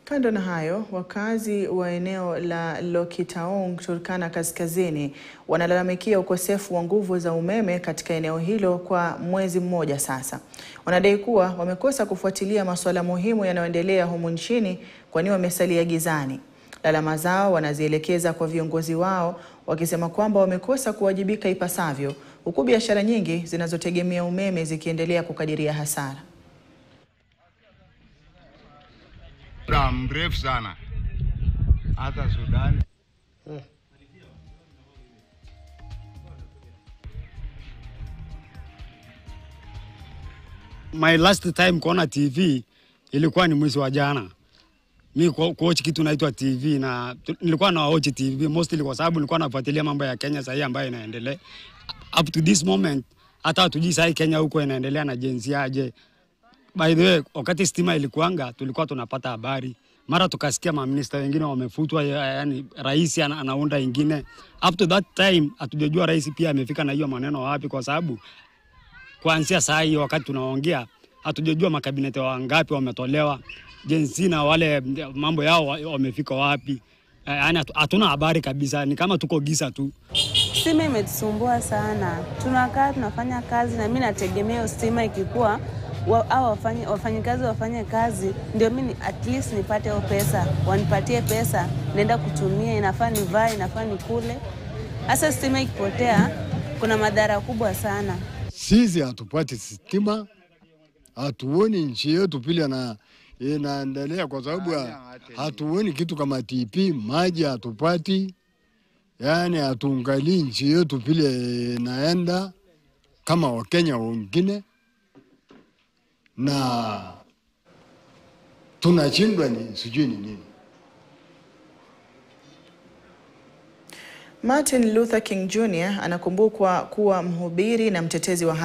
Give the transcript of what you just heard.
Kando na hayo, wakazi wa eneo la Lokitaung, Turkana Kaskazini wanalalamikia ukosefu wa nguvu za umeme katika eneo hilo kwa mwezi mmoja sasa. Wanadai kuwa wamekosa kufuatilia masuala muhimu yanayoendelea humu nchini kwani wamesalia gizani. Lalama zao wanazielekeza kwa viongozi wao wakisema kwamba wamekosa kuwajibika ipasavyo, huku biashara nyingi zinazotegemea umeme zikiendelea kukadiria hasara. Mrefu sana hata Sudan. My last time kuona TV ilikuwa ni mwezi wa jana. Mimi kuwatch kitu naitwa TV na nilikuwa na watch TV mostly kwa sababu nilikuwa nafuatilia mambo ya Kenya sasa ambayo inaendelea. Up to this moment hata hatujui sasa Kenya huko inaendelea na jinsi aje. By the way, wakati stima ilikuanga tulikuwa tunapata habari. Mara tukasikia maminister wengine wamefutwa, yani rais anaunda ingine. Up to that time hatujajua rais pia amefika na hiyo maneno wapi kwa sababu kuanzia saa hii wakati tunaongea hatujajua makabineti wangapi wametolewa, jinsi na wale mambo yao wamefika wapi. Yani hatuna habari kabisa, ni kama tuko giza tu. Stima imetusumbua sana. Tunakaa tunafanya kazi na mimi nategemea stima ikikuwa au wafanyikazi wafanye kazi ndio mimi at least nipate hiyo pesa, wanipatie pesa naenda kutumia, inafaa nivae, inafaa nikule. Hasa stima ikipotea kuna madhara kubwa sana. Sisi hatupati stima, hatuoni nchi yetu pili na inaendelea kwa sababu hatuoni kitu kama TP, maji hatupati. Yani hatuangalii nchi yetu pili inaenda kama Wakenya wengine. Na tunashindwa ni sijui ni nini. Martin Luther King Jr. anakumbukwa kuwa mhubiri na mtetezi wa haki